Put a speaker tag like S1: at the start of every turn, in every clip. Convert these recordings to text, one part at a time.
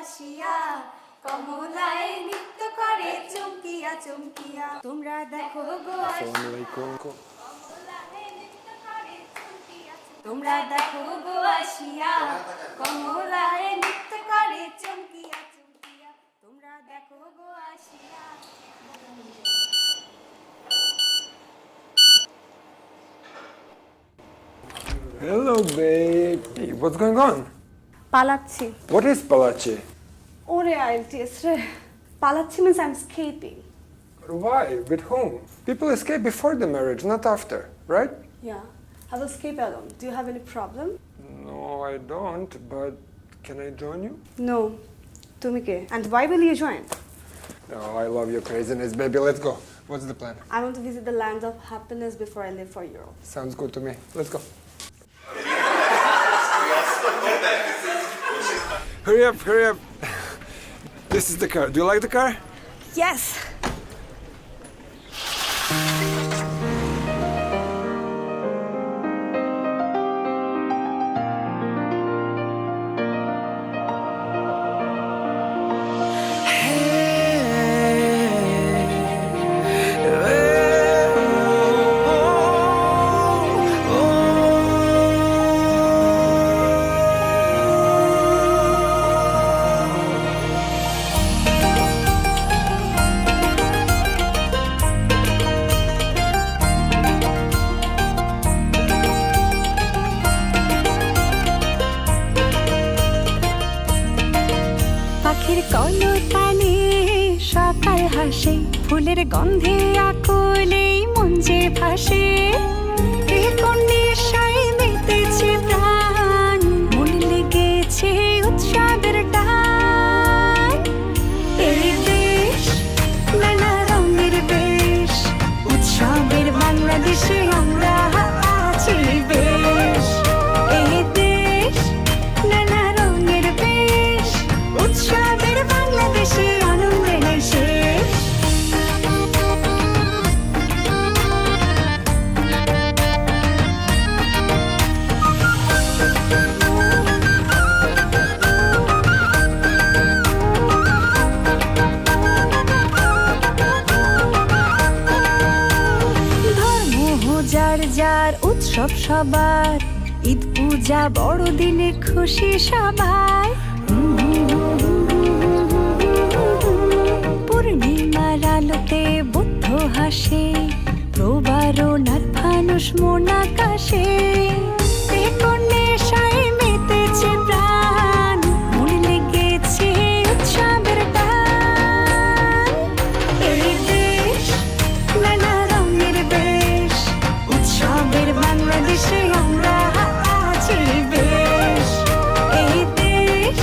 S1: আসিয়া কমলায় নৃত্য করে চমকিয়া চমকিয়া তোমরা দেখো গো তোমরা দেখো গো আসিয়া কমলায় নৃত্য করে চমকিয়া চমকিয়া তোমরা দেখো গো আসিয়া।
S2: Hello, babe. Hey, what's going on?
S3: পালাচ্ছি।
S2: What is palache?
S3: ওরে আইএলটিএস রে, পালাচ্ছি means I'm escaping.
S2: Why? With whom? People escape before the marriage, not after, right?
S3: Yeah, I'll escape alone. Do you have any problem?
S2: No, I don't, but can I join you?
S3: No. তুমি কে? And why will you join?
S2: Oh, I love your craziness, baby. Let's go. What's the plan?
S3: I want to visit the land of happiness before I leave for Europe.
S2: Sounds good to me. Let's go. Hurry up, hurry up. This is the car. Do you like the car?
S3: Yes.
S4: পাখির কলতানে সকাল হাসে, ফুলের গন্ধে আকুলেই মন যে ভাসে, এ কোন নেশায় মেতেছে প্রাণ, মন লেগেছে উৎসবের টান। এই দেশ নানা রঙের বেশ, উৎসবের বাংলাদেশে আমরা আছি বেশ। এই দেশ নানা রঙের বেশ, উৎসবের বাংলাদেশে আনন্দে নেই শেষ। ধর্ম যার যার, উৎসব সবার, ঈদ পূজা বড়দিনে খুশি সবাই। পূর্ণিমার আলোতে বুদ্ধ হাসে, প্রবারণার ফানুষ মন আকাশে, এ কোন নেশায় মেতেছে প্রাণ, মন লেগেছে উৎসবের টান। এই দেশ নানা রঙের বেশ, উৎসবের বাংলাদেশে আমরা আছি বেশ। এই দেশ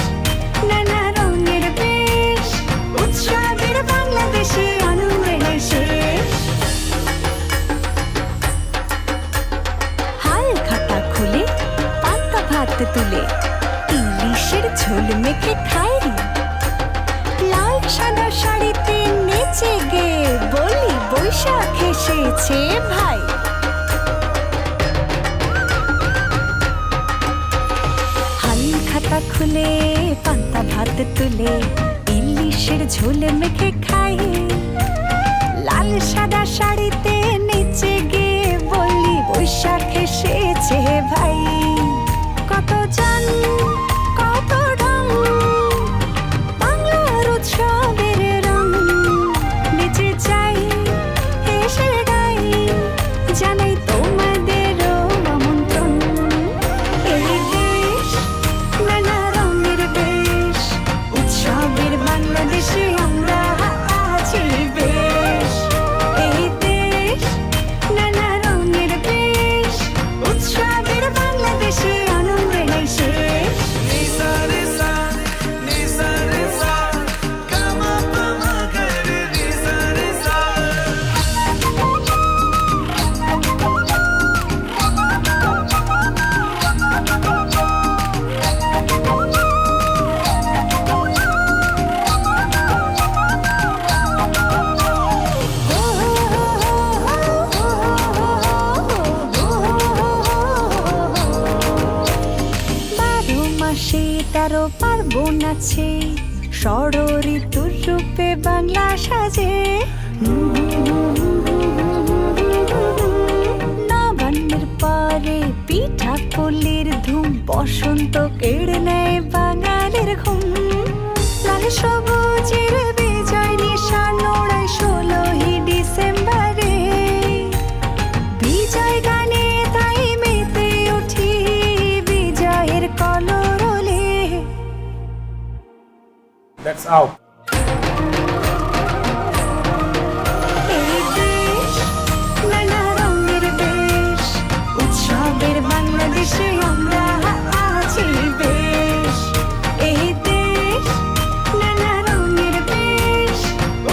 S4: নানা রঙের বেশ, উৎসবের বাংলাদেশে আনন্দে নেই শেষ। হাল খাতা খুলে পান্তা ভাত তুলে, ইলিশের ঝোল মেখে খাই, লাল সাদা শাড়িতে নেচে গে বলি বৈশাখ এসেছে ভাই। হাল খাতা খুলে পান্তা ভাত তুলে, ইলিশের ঝোল মেখে খাই, লাল সাদা শাড়িতে নেচে গে বলি বৈশাখ এসেছে ভাই। কত জন কত রং, বাংলার উৎসবের রং, নেচে যাই হেসে গাই, জানাই তোমাদেরও আমন্ত্রণ। এই দেশ নানা রঙের বেশ, উৎসবের বাংলাদেশে আমরা আছি বেশ। এই দেশ নানা রঙের বেশ, উৎসবের বাংলাদেশে আনন্দে নেই শেষ। মাসে 13 পার্বণ আছে, ষড়ঋতুর রূপে বাংলা সাজে। নবান্নের পরে পিঠা পুলির ধুম, বসন্ত কেড়ে নেয় বাঙালির ঘুম। লাল সবুজের বিজয় নিশান ওড়ায় 16ই ডিসেম্বরে। বিজয় গানে তাই মেতে উঠি বিজয়ের কলরলে।
S2: That's out.
S4: এই দেশ নানা রঙের দেশ, উৎসবের বাংলাদেশে আমরা আছি বেশ। এই দেশ নানা রঙের দেশ,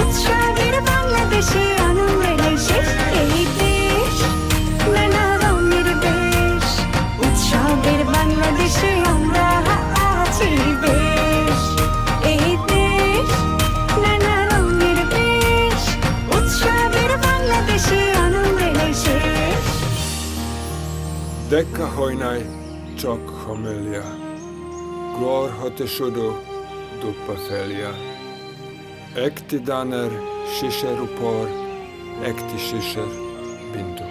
S4: উৎসবের বাংলাদেশে আনন্দের শেষ। এই দেশ নানা রঙের দেশ, উৎসবের বাংলাদেশে আমরা আছি বেশ। এই দেশ নানা রঙের দেশ, উৎসবের বাংলাদেশে আনন্দের শেষ।
S2: দেখা হয় নাই চোখ হমেলিয়া, ঘর হতে শুধু দুপা ফেলিয়া। একটি দানের শীষের উপর একটি শীষের বিন্দু।